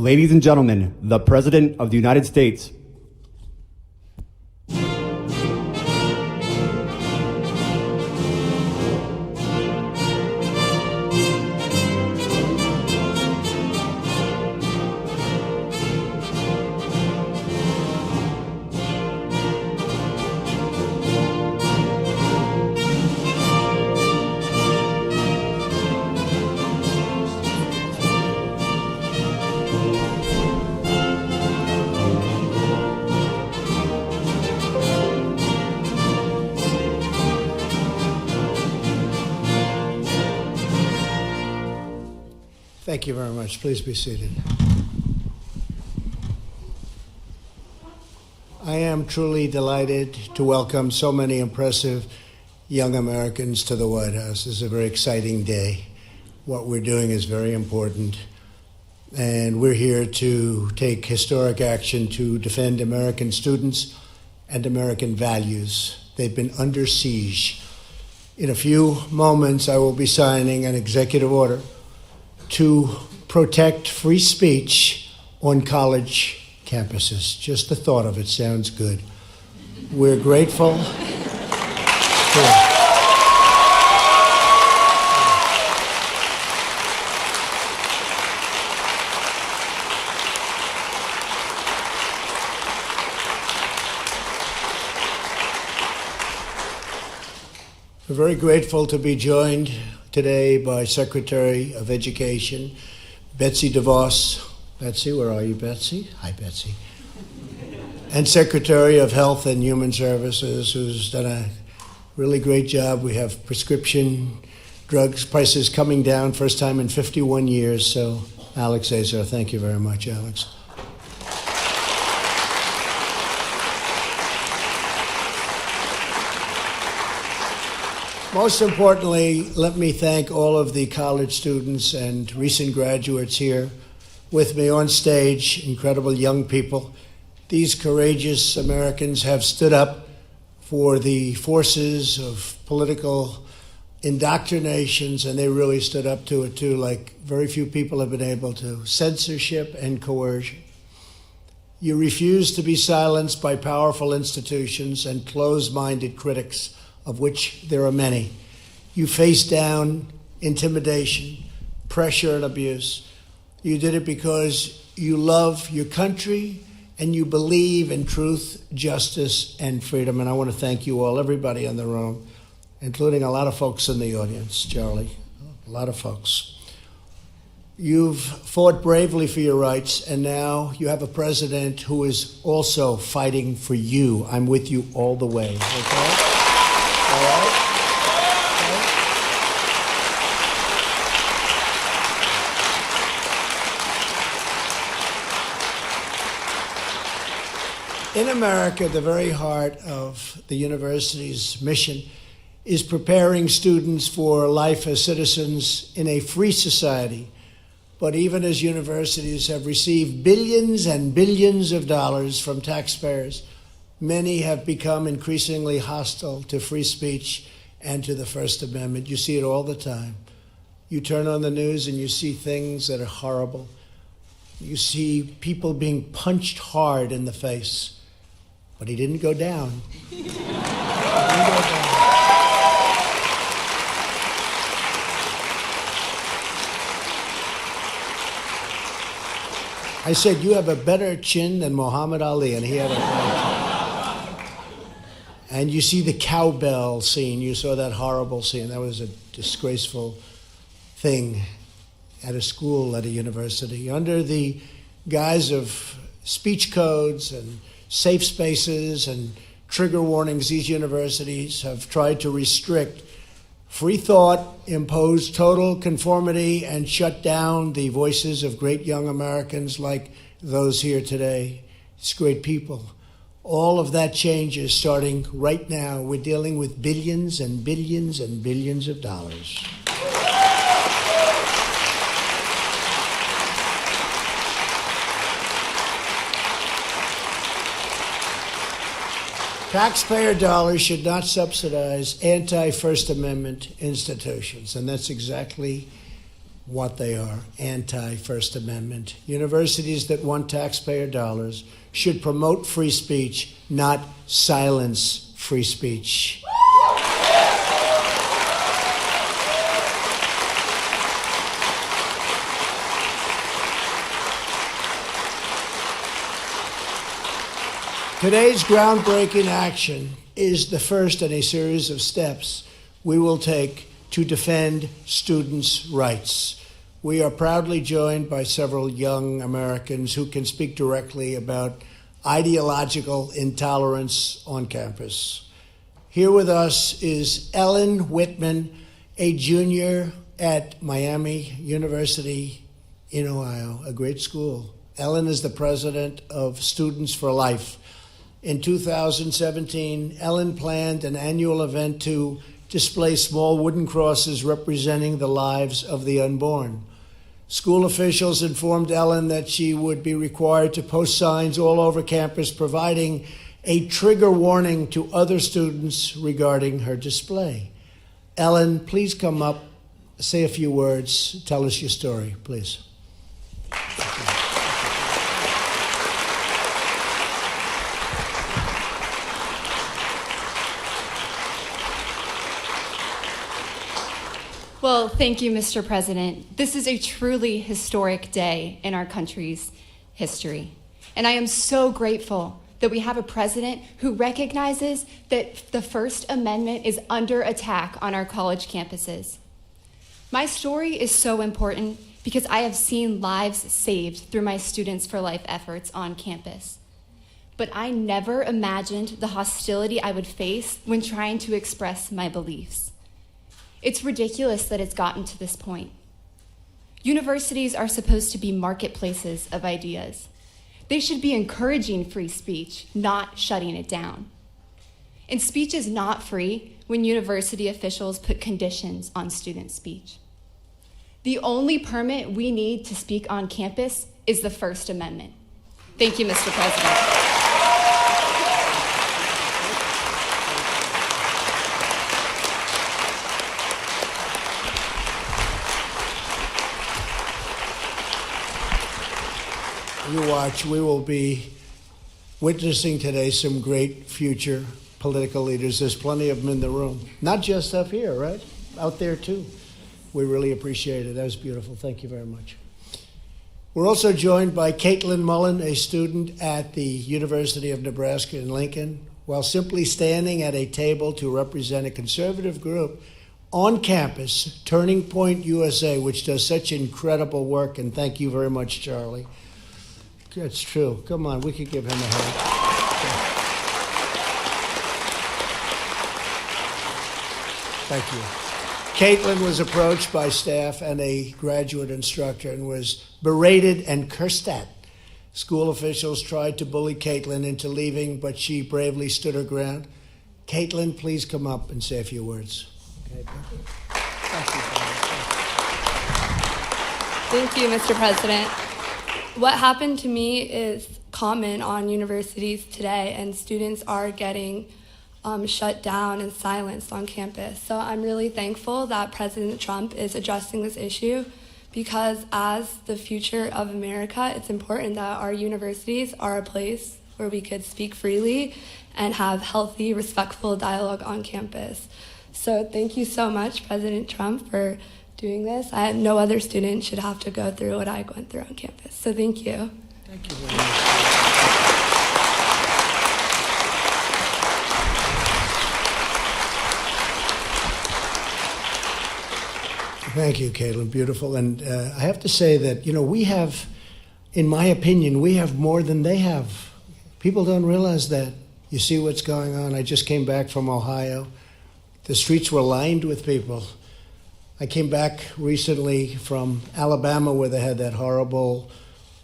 Ladies and gentlemen, the President of the United States. Thank you very much. Please be seated. I am truly delighted to welcome so many impressive young Americans to the White House. This is a very exciting day. What we're doing is very important, and we're here to take historic action to defend American students and American values. They've been under siege. In a few moments, I will be signing an executive order to protect free speech on college campuses. Just the thought of it sounds good. We're grateful. We're very grateful to be joined today by Secretary of Education Betsy DeVos. Betsy, where are you, Betsy? Hi, Betsy. And Secretary of Health and Human Services, who's done a really great job. We have prescription drugs prices coming down, first time in 51 years. So, Alex Azar, thank you very much, Alex. Most importantly, let me thank all of the college students and recent graduates here with me on stage, incredible young people. These courageous Americans have stood up for the forces of political indoctrinations, and they really stood up to it too, like very few people have been able to. Censorship and coercion. You refuse to be silenced by powerful institutions and closed-minded critics, of which there are many. You face down intimidation, pressure, and abuse. You did it because you love your country and you believe in truth, justice, and freedom. And I want to thank you all, everybody in the room, including a lot of folks in the audience, Charlie, a lot of folks. You've fought bravely for your rights, and now you have a president who is also fighting for you. I'm with you all the way, okay? All right? In America, the very heart of the university's mission is preparing students for life as citizens in a free society. But even as universities have received billions and billions of dollars from taxpayers, many have become increasingly hostile to free speech and to the First Amendment. You see it all the time. You turn on the news and you see things that are horrible. You see people being punched hard in the face. But he didn't go down. He didn't go down. I said, you have a better chin than Muhammad Ali, and he had a better chin. And you see the cowbell scene. You saw that horrible scene. That was a disgraceful thing at a school, at a university. Under the guise of speech codes and safe spaces and trigger warnings, these universities have tried to restrict free thought, impose total conformity, and shut down the voices of great young Americans like those here today. It's great people. All of that changes starting right now. We're dealing with billions and billions and billions of dollars. Taxpayer dollars should not subsidize anti-First Amendment institutions, and that's exactly what they are, anti-First Amendment. Universities that want taxpayer dollars should promote free speech, not silence free speech. Today's groundbreaking action is the first in a series of steps we will take to defend students' rights. We are proudly joined by several young Americans who can speak directly about ideological intolerance on campus. Here with us is Ellen Whitman, a junior at Miami University in Ohio, a great school. Ellen is the president of Students for Life. In 2017, Ellen planned an annual event to display small wooden crosses representing the lives of the unborn. School officials informed Ellen that she would be required to post signs all over campus providing a trigger warning to other students regarding her display. Ellen, please come up, say a few words, tell us your story, please. Well, thank you, Mr. President. This is a truly historic day in our country's history. And I am so grateful that we have a president who recognizes that the First Amendment is under attack on our college campuses. My story is so important because I have seen lives saved through my Students for Life efforts on campus. But I never imagined the hostility I would face when trying to express my beliefs. It's ridiculous that it's gotten to this point. Universities are supposed to be marketplaces of ideas. They should be encouraging free speech, not shutting it down. And speech is not free when university officials put conditions on student speech. The only permit we need to speak on campus is the First Amendment. Thank you, Mr. President. You watch, we will be witnessing today some great future political leaders. There's plenty of them in the room, not just up here, right? Out there too. We really appreciate it. That was beautiful. Thank you very much. We're also joined by Caitlin Mullen, a student at the University of Nebraska in Lincoln. While simply standing at a table to represent a conservative group on campus, Turning Point USA, which does such incredible work, and thank you very much, Charlie. That's true. Come on, we could give him a hand. Thank you. Caitlin was approached by staff and a graduate instructor and was berated and cursed at. School officials tried to bully Caitlin into leaving, but she bravely stood her ground. Caitlin, please come up and say a few words. Okay. Thank you, Mr. President. What happened to me is common on universities today, and students are getting shut down and silenced on campus. So I'm really thankful that President Trump is addressing this issue because as the future of America, it's important that our universities are a place where we could speak freely and have healthy, respectful dialogue on campus. So thank you so much, President Trump, for doing this. No other student should have to go through what I went through on campus. So thank you. Thank you very much. Thank you, Caitlin. Beautiful. And I have to say that, we have, in my opinion, we have more than they have. People don't realize that. You see what's going on. I just came back from Ohio. The streets were lined with people. I came back recently from Alabama where they had that horrible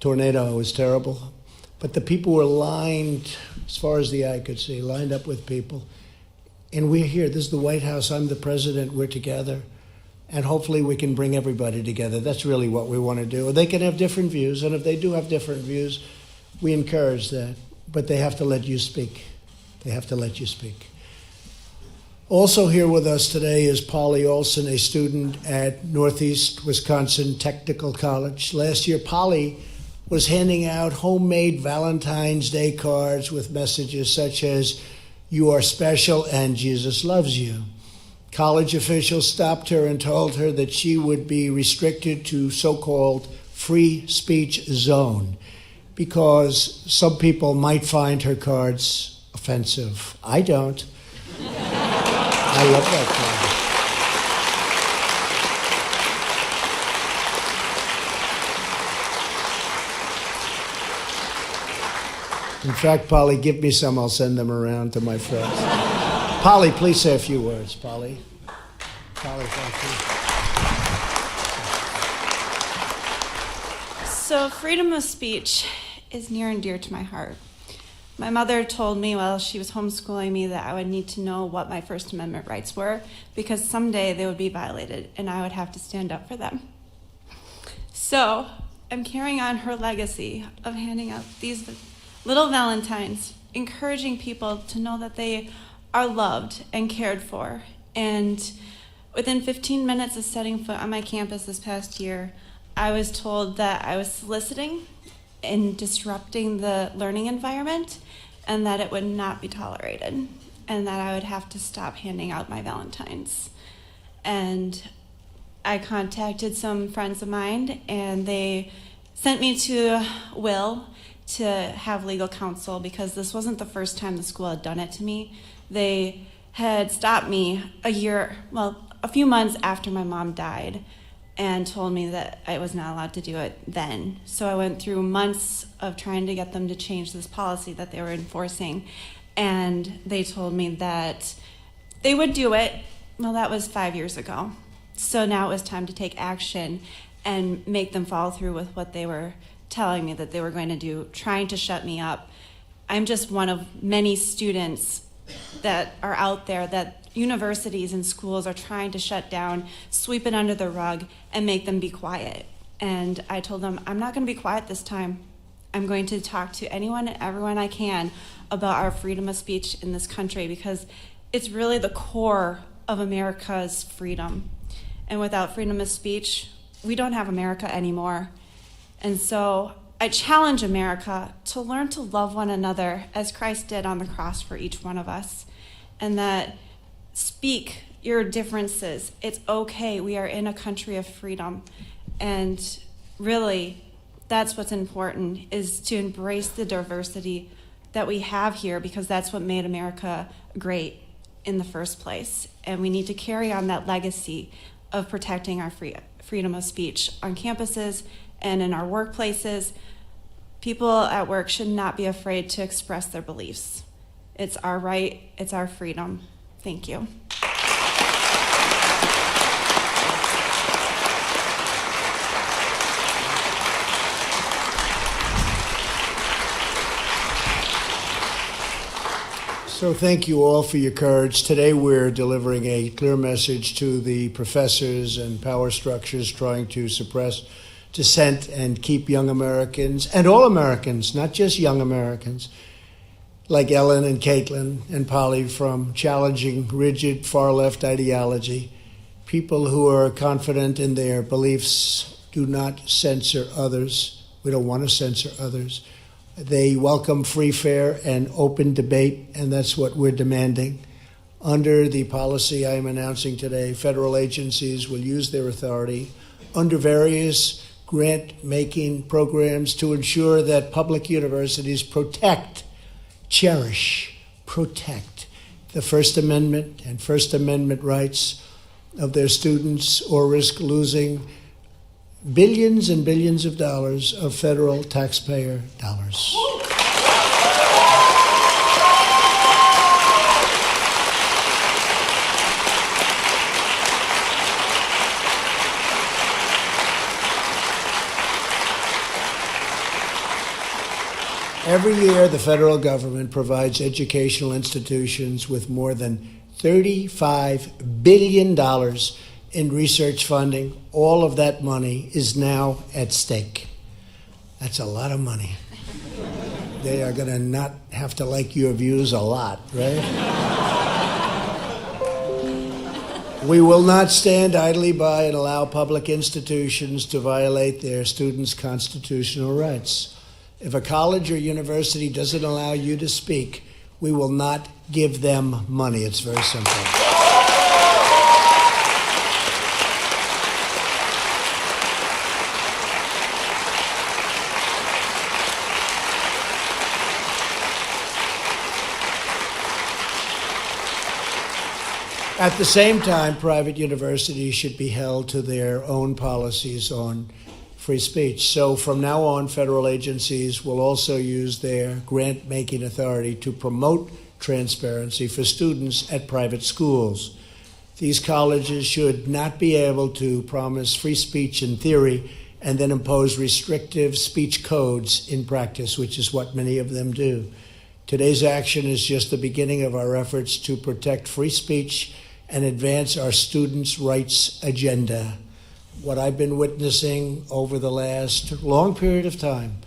tornado. It was terrible. But the people were lined, as far as the eye could see, lined up with people. And we're here. This is the White House. I'm the president. We're together. And hopefully we can bring everybody together. That's really what we want to do. They can have different views. And if they do have different views, we encourage that. But they have to let you speak. They have to let you speak. Also here with us today is Polly Olson, a student at Northeast Wisconsin Technical College. Last year, Polly was handing out homemade Valentine's Day cards with messages such as, "You are special and Jesus loves you." College officials stopped her and told her that she would be restricted to so-called free speech zone because some people might find her cards offensive. I don't. I love that card. In fact, Polly, give me some. I'll send them around to my friends. Polly, please say a few words. Polly, thank you. So, freedom of speech is near and dear to my heart. My mother told me while she was homeschooling me that I would need to know what my First Amendment rights were because someday they would be violated and I would have to stand up for them. So, I'm carrying on her legacy of handing out these little Valentines, encouraging people to know that they are loved and cared for. And within 15 minutes of setting foot on my campus this past year, I was told that I was soliciting and disrupting the learning environment and that it would not be tolerated and that I would have to stop handing out my Valentines. And I contacted some friends of mine and they sent me to Will to have legal counsel because this wasn't the first time the school had done it to me. They had stopped me a few months after my mom died and told me that I was not allowed to do it then. So I went through months of trying to get them to change this policy that they were enforcing. And they told me that they would do it. Well, that was 5 years ago. So now it was time to take action and make them follow through with what they were telling me that they were going to do, trying to shut me up. I'm just one of many students that are out there that universities and schools are trying to shut down, sweep it under the rug, and make them be quiet. And I told them, I'm not going to be quiet this time. I'm going to talk to anyone and everyone I can about our freedom of speech in this country because it's really the core of America's freedom. And without freedom of speech, we don't have America anymore. And so I challenge America to learn to love one another as Christ did on the cross for each one of us. And that speak your differences. It's okay. We are in a country of freedom. And really, that's what's important, is to embrace the diversity that we have here because that's what made America great in the first place. And we need to carry on that legacy of protecting our freedom of speech on campuses and in our workplaces. People at work should not be afraid to express their beliefs. It's our right, it's our freedom. Thank you. So thank you all for your courage. Today we're delivering a clear message to the professors and power structures trying to suppress dissent and keep young Americans, and all Americans, not just young Americans, like Ellen and Caitlin and Polly, from challenging rigid far-left ideology. People who are confident in their beliefs do not censor others. We don't want to censor others. They welcome free, fair, and open debate, and that's what we're demanding. Under the policy I am announcing today, federal agencies will use their authority under various grant-making programs to ensure that public universities protect, cherish, protect the First Amendment and First Amendment rights of their students or risk losing billions and billions of dollars of federal taxpayer dollars. Every year, the federal government provides educational institutions with more than $35 billion in research funding. All of that money is now at stake. That's a lot of money. They are going to not have to like your views a lot, right? We will not stand idly by and allow public institutions to violate their students' constitutional rights. If a college or university doesn't allow you to speak, we will not give them money. It's very simple. At the same time, private universities should be held to their own policies on free speech. So from now on, federal agencies will also use their grant-making authority to promote transparency for students at private schools. These colleges should not be able to promise free speech in theory and then impose restrictive speech codes in practice, which is what many of them do. Today's action is just the beginning of our efforts to protect free speech and advance our students' rights agenda. What I've been witnessing over the last long period of time,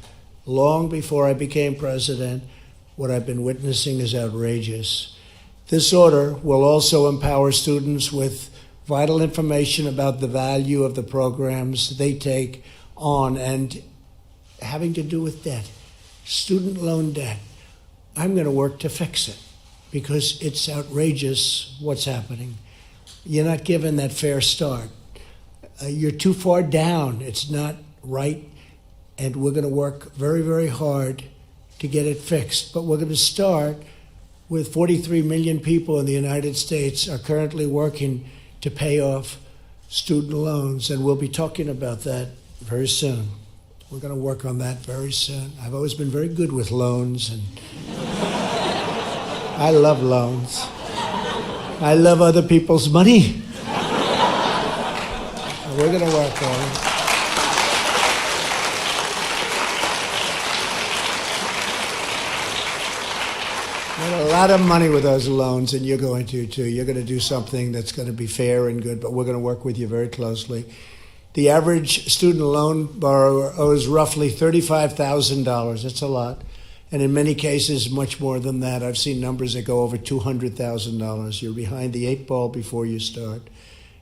long before I became president, what I've been witnessing is outrageous. This order will also empower students with vital information about the value of the programs they take on and having to do with debt, student loan debt. I'm going to work to fix it because it's outrageous what's happening. You're not given that fair start. You're too far down. It's not right. And we're going to work very, very hard to get it fixed. But we're going to start with 43 million people in the United States are currently working to pay off student loans. And we'll be talking about that very soon. We're going to work on that very soon. I've always been very good with loans, and I love loans. I love other people's money. We're going to work on it. Made a lot of money with those loans, and you're going to too. You're going to do something that's going to be fair and good, but we're going to work with you very closely. The average student loan borrower owes roughly $35,000. That's a lot. And in many cases, much more than that. I've seen numbers that go over $200,000. You're behind the eight ball before you start.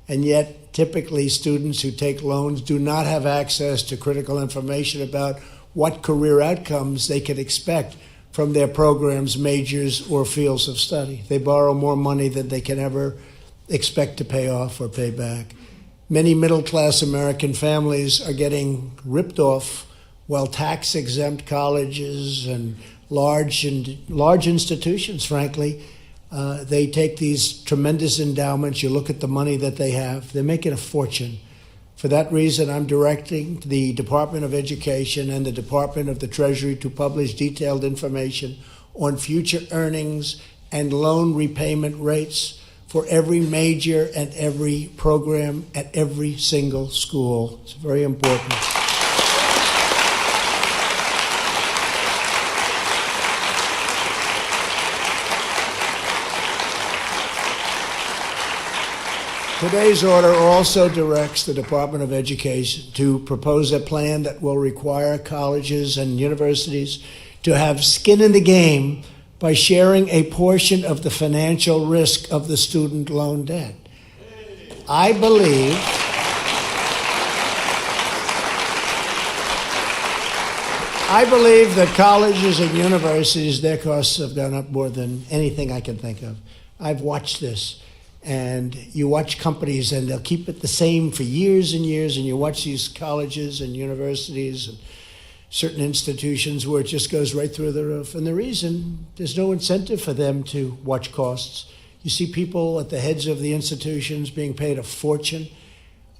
And yet, typically, students who take loans do not have access to critical information about what career outcomes they can expect from their programs, majors, or fields of study. They borrow more money than they can ever expect to pay off or pay back. Many middle-class American families are getting ripped off, while tax-exempt colleges and large institutions, frankly, they take these tremendous endowments. You look at the money that they have, they're making a fortune. For that reason, I'm directing the Department of Education and the Department of the Treasury to publish detailed information on future earnings and loan repayment rates for every major and every program at every single school. It's very important. Today's order also directs the Department of Education to propose a plan that will require colleges and universities to have skin in the game by sharing a portion of the financial risk of the student loan debt. I believe that colleges and universities, their costs have gone up more than anything I can think of. I've watched this. And you watch companies, and they'll keep it the same for years and years, and you watch these colleges and universities and certain institutions where it just goes right through the roof. And the reason, there's no incentive for them to watch costs. You see people at the heads of the institutions being paid a fortune.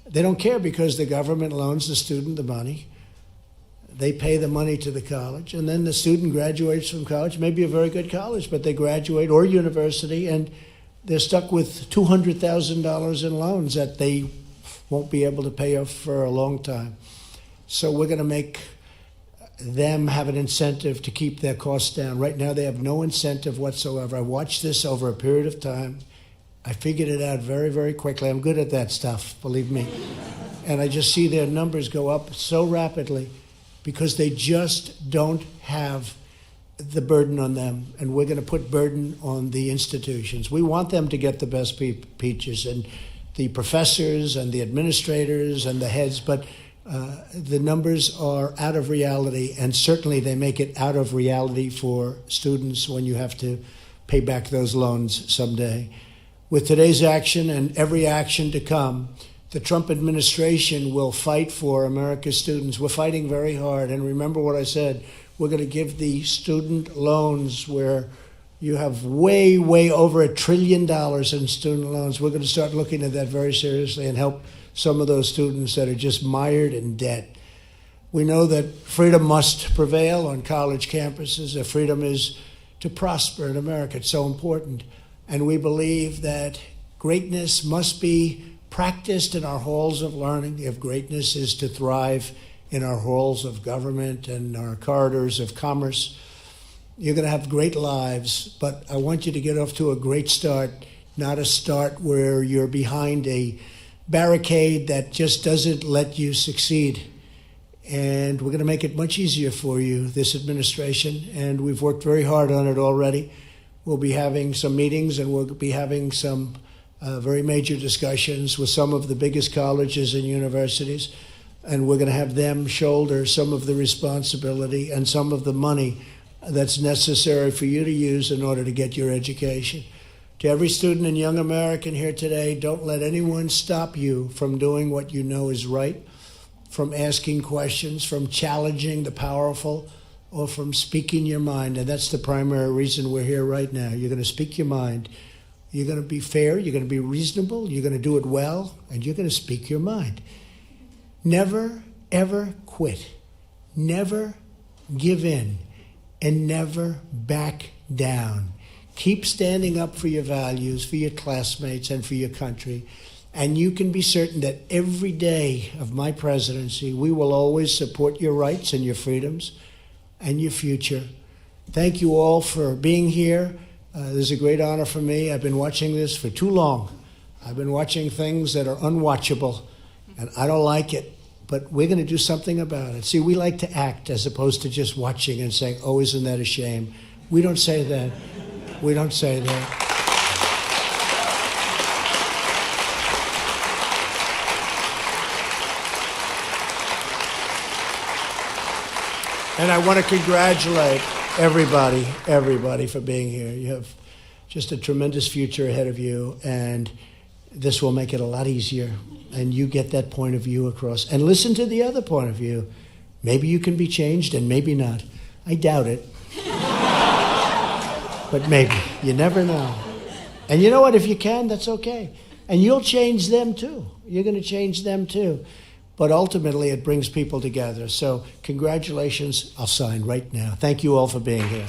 They don't care because the government loans the student the money. They pay the money to the college, and then the student graduates from college, maybe a very good college, but they graduate, or university, and they're stuck with $200,000 in loans that they won't be able to pay off for a long time. So we're going to make them have an incentive to keep their costs down. Right now, they have no incentive whatsoever. I watched this over a period of time. I figured it out very, very quickly. I'm good at that stuff, believe me. And I just see their numbers go up so rapidly because they just don't have the burden on them, and we're going to put burden on the institutions. We want them to get the best peaches, and the professors and the administrators and the heads, but the numbers are out of reality, and certainly they make it out of reality for students when you have to pay back those loans someday. With today's action and every action to come, the Trump administration will fight for America's students. We're fighting very hard, and remember what I said, we're going to give the student loans where you have way over $1 trillion in student loans. We're going to start looking at that very seriously and help some of those students that are just mired in debt. We know that freedom must prevail on college campuses. That freedom is to prosper in America. It's so important. And we believe that greatness must be practiced in our halls of learning. If greatness is to thrive in our halls of government and our corridors of commerce, you're going to have great lives, but I want you to get off to a great start, not a start where you're behind a barricade that just doesn't let you succeed. And we're going to make it much easier for you, this administration, and we've worked very hard on it already. We'll be having some meetings, and we'll be having some very major discussions with some of the biggest colleges and universities, and we're going to have them shoulder some of the responsibility and some of the money that's necessary for you to use in order to get your education. To every student and young American here today, don't let anyone stop you from doing what you know is right, from asking questions, from challenging the powerful, or from speaking your mind. And that's the primary reason we're here right now. You're going to speak your mind. You're going to be fair. You're going to be reasonable. You're going to do it well. And you're going to speak your mind. Never, ever quit. Never give in. And never back down. Keep standing up for your values, for your classmates, and for your country. And you can be certain that every day of my presidency, we will always support your rights and your freedoms and your future. Thank you all for being here. This is a great honor for me. I've been watching this for too long. I've been watching things that are unwatchable, and I don't like it. But we're going to do something about it. See, we like to act as opposed to just watching and saying, oh, isn't that a shame? We don't say that. We don't say that. And I want to congratulate everybody for being here. You have just a tremendous future ahead of you, and this will make it a lot easier. And you get that point of view across. And listen to the other point of view. Maybe you can be changed and maybe not. I doubt it. But maybe. You never know. And you know what? If you can, that's okay. And you'll change them too. You're going to change them too. But ultimately, it brings people together. So congratulations. I'll sign right now. Thank you all for being here.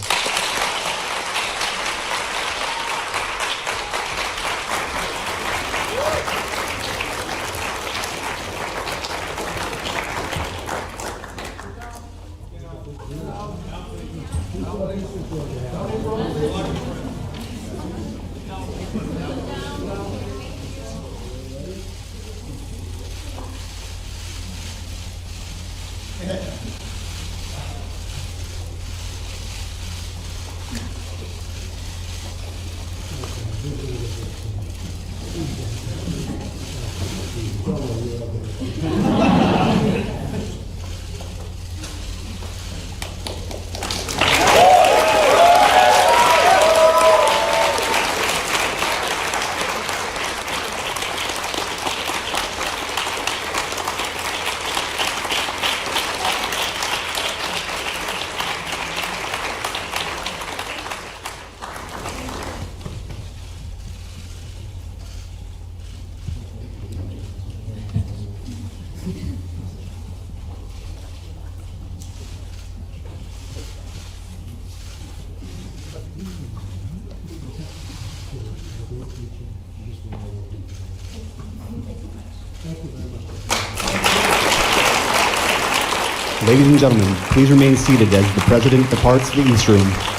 Ladies and gentlemen, please remain seated as the President departs the East Room.